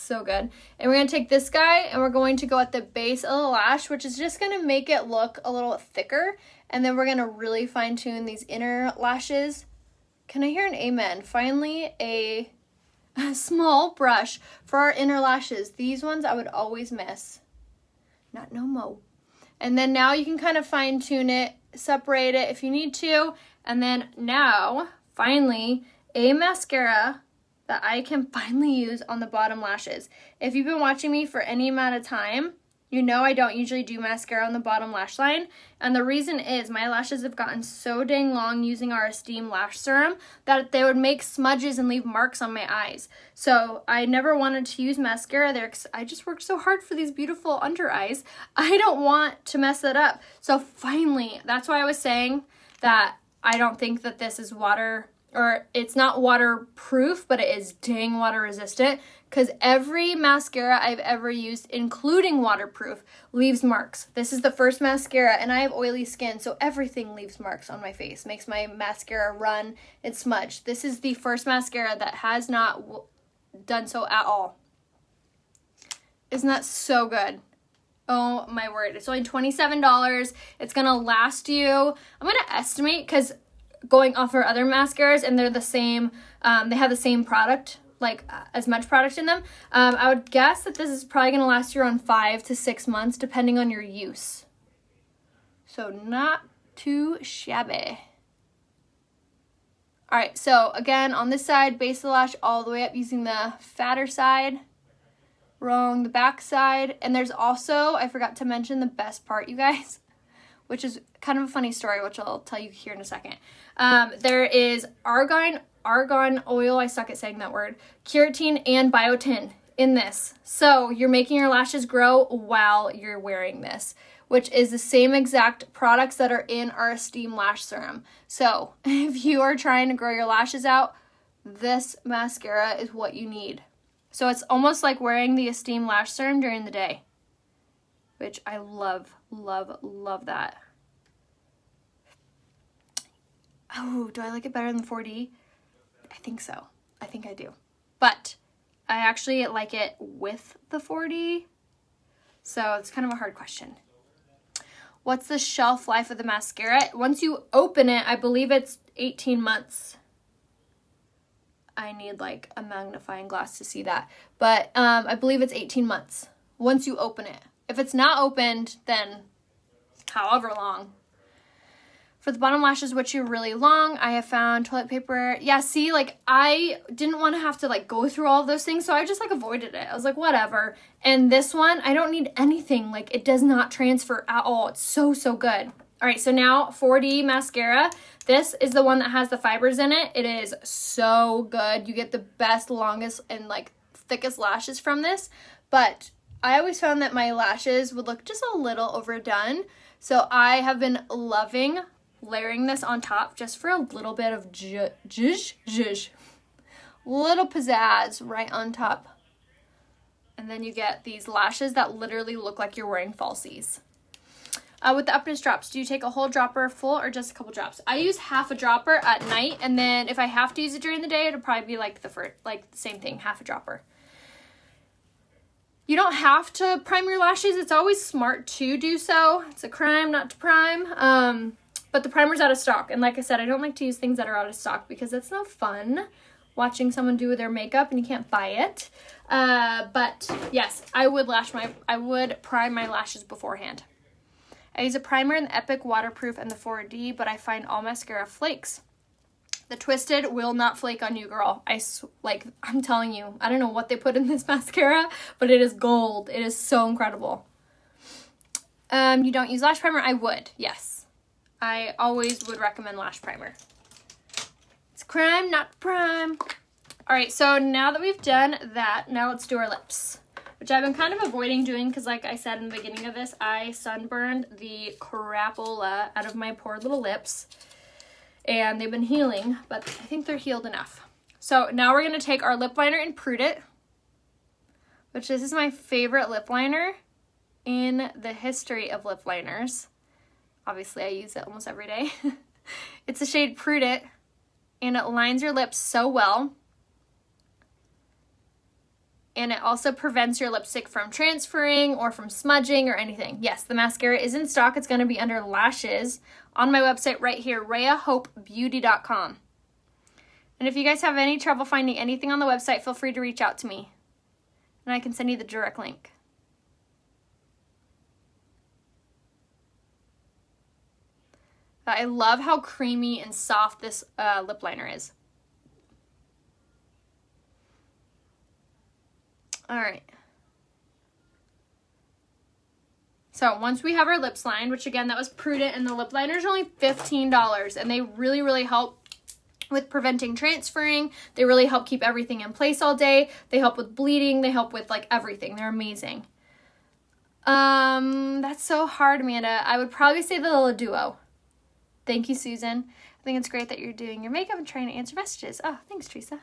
So good. And we're going to take this guy and we're going to go at the base of the lash, which is just going to make it look a little thicker. And then we're going to really fine tune these inner lashes. Can I hear an amen? Finally, a small brush for our inner lashes. These ones I would always miss. Not no mo. And then now you can kind of fine tune it, separate it if you need to. And then now, finally, a mascara that I can finally use on the bottom lashes. If you've been watching me for any amount of time, you know I don't usually do mascara on the bottom lash line. And the reason is my lashes have gotten so dang long using our Esteem Lash Serum that they would make smudges and leave marks on my eyes. So I never wanted to use mascara there because I just worked so hard for these beautiful under eyes. I don't want to mess that up. So finally, that's why I was saying that I don't think that this is water, or it's not waterproof, but it is dang water resistant, because every mascara I've ever used, including waterproof, leaves marks. This is the first mascara, and I have oily skin, so everything leaves marks on my face, makes my mascara run and smudge. This is the first mascara that has not done so at all. Isn't that so good? Oh my word, it's only $27. It's gonna last you, I'm gonna estimate, because going off our other mascaras, and they're the same, they have the same product, like as much product in them. I would guess that this is probably going to last you around 5 to 6 months, depending on your use. So not too shabby. All right, so again, on this side, base of the lash all the way up using the fatter side, along the back side. And there's also, I forgot to mention the best part, you guys, which is kind of a funny story, which I'll tell you here in a second. There is argan oil, I suck at saying that word, keratin, and biotin in this. So you're making your lashes grow while you're wearing this, which is the same exact products that are in our Esteem Lash Serum. So if you are trying to grow your lashes out, this mascara is what you need. So it's almost like wearing the Esteem Lash Serum during the day, which I love, love, love that. Oh, do I like it better than the 4D? I think so. I think I do. But I actually like it with the 4D. So it's kind of a hard question. What's the shelf life of the mascara? Once you open it, I believe it's 18 months. I need like a magnifying glass to see that. But I believe it's 18 months once you open it. If it's not opened, then however long. For the bottom lashes, which are really long, I have found toilet paper. Yeah, see, like, I didn't want to have to, like, go through all of those things, so I just, like, avoided it. I was like, whatever. And this one, I don't need anything. Like, it does not transfer at all. It's so, so good. All right, so now 4D mascara. This is the one that has the fibers in it. It is so good. You get the best, longest, and, like, thickest lashes from this. But I always found that my lashes would look just a little overdone. So I have been loving layering this on top just for a little bit of little pizzazz right on top. And then you get these lashes that literally look like you're wearing falsies. With the upness drops, do you take a whole dropper full or just a couple drops? I use half a dropper at night, and then if I have to use it during the day, it'll probably be like the same thing, half a dropper. You don't have to prime your lashes. It's always smart to do so. It's a crime not to prime. But the primer's out of stock. And like I said, I don't like to use things that are out of stock because it's no fun watching someone do their makeup and you can't buy it. But yes, I would prime my lashes beforehand. I use a primer in the Epic Waterproof and the 4D, but I find all mascara flakes. The Twisted will not flake on you, girl. I'm telling you, I don't know what they put in this mascara, but it is gold. It is so incredible. You don't use lash primer? I would, yes. I always would recommend lash primer. It's crime, not prime. All right, so now that we've done that, now let's do our lips, which I've been kind of avoiding doing because, like I said in the beginning of this, I sunburned the crapola out of my poor little lips, and they've been healing, but I think they're healed enough. So now we're going to take our lip liner in Prudit, which this is my favorite lip liner in the history of lip liners. Obviously, I use it almost every day. It's the shade Prudit, and it lines your lips so well. And it also prevents your lipstick from transferring or from smudging or anything. Yes, the mascara is in stock. It's going to be under lashes on my website right here, RheaHopeBeauty.com. And if you guys have any trouble finding anything on the website, feel free to reach out to me. And I can send you the direct link. I love how creamy and soft this lip liner is. All right. So once we have our lips lined, which again, that was Prudent, and the lip liner is only $15, and they really, really help with preventing transferring. They really help keep everything in place all day. They help with bleeding. They help with like everything. They're amazing. That's so hard, Amanda. I would probably say the little duo. Thank you, Susan. I think it's great that you're doing your makeup and trying to answer messages. Oh, thanks, Teresa.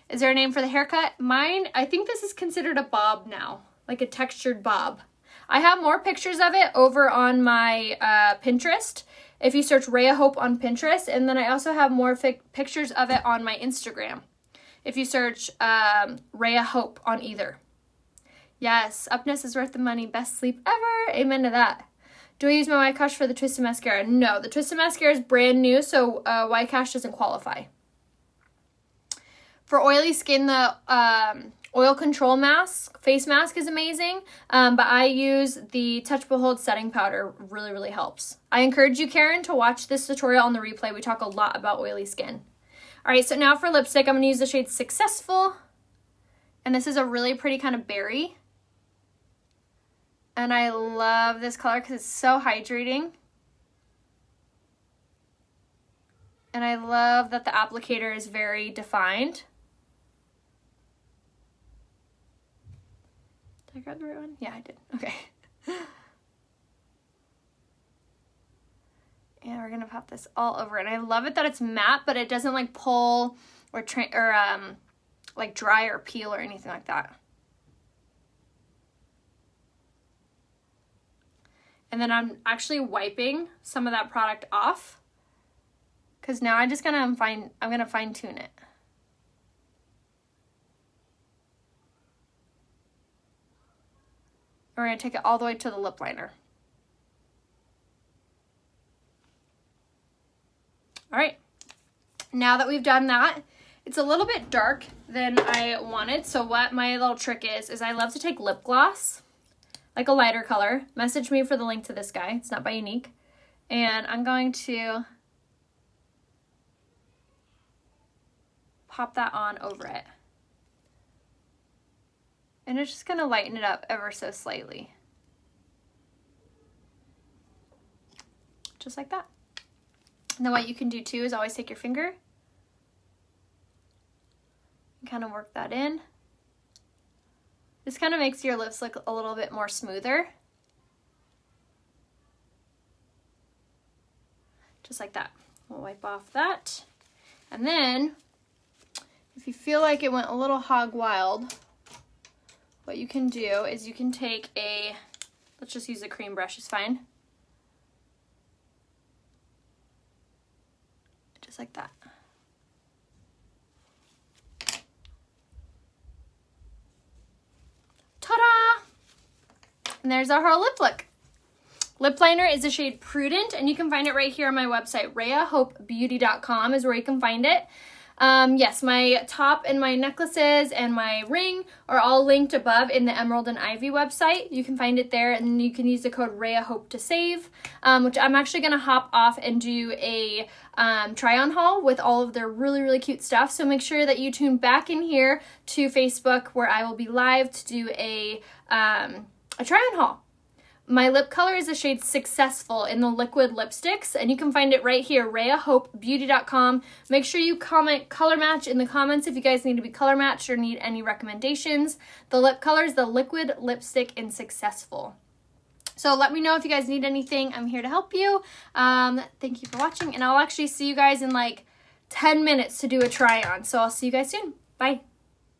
Is there a name for the haircut? Mine, I think this is considered a bob now, like a textured bob. I have more pictures of it over on my Pinterest, if you search Rhea Hope on Pinterest, and then I also have more pictures of it on my Instagram, if you search Rhea Hope on either. Yes, upness is worth the money. Best sleep ever. Amen to that. Do I use my White Cash for the Twisted Mascara? No, the Twisted Mascara is brand new, so White Cash doesn't qualify. For oily skin, the oil control mask, face mask is amazing, but I use the Touch Behold setting powder. Really, really helps. I encourage you, Karen, to watch this tutorial on the replay. We talk a lot about oily skin. All right, so now for lipstick, I'm going to use the shade Successful, and this is a really pretty kind of berry. And I love this color because it's so hydrating. And I love that the applicator is very defined. Did I grab the right one? Yeah, I did. Okay. And we're gonna pop this all over. And I love it that it's matte, but it doesn't like pull or like dry or peel or anything like that. And then I'm actually wiping some of that product off, because now I'm gonna fine tune it. We're gonna take it all the way to the lip liner. All right, now that we've done that, it's a little bit dark than I wanted. So what my little trick is I love to take lip gloss, like a lighter color. Message me for the link to this guy. It's not by Unique. And I'm going to pop that on over it. And it's just gonna lighten it up ever so slightly. Just like that. And then what you can do too is always take your finger and kind of work that in. This kind of makes your lips look a little bit more smoother. Just like that. We'll wipe off that. And then, if you feel like it went a little hog wild, what you can do is you can take let's just use a cream brush, it's fine. Just like that. Ta-da! And there's our whole lip look. Lip liner is the shade Prudent, and you can find it right here on my website. RheaHopeBeauty.com is where you can find it. Yes, my top and my necklaces and my ring are all linked above in the Emerald and Ivy website. You can find it there, and you can use the code RheaHope to save, which I'm actually going to hop off and do a try-on haul with all of their really, really cute stuff. So make sure that you tune back in here to Facebook, where I will be live to do a try-on haul. My lip color is the shade Successful in the liquid lipsticks, and you can find it right here, RheaHopeBeauty.com. Make sure you comment color match in the comments if you guys need to be color matched or need any recommendations. The lip color is the liquid lipstick in Successful. So let me know if you guys need anything. I'm here to help you. Thank you for watching, and I'll actually see you guys in like 10 minutes to do a try on. So I'll see you guys soon. Bye.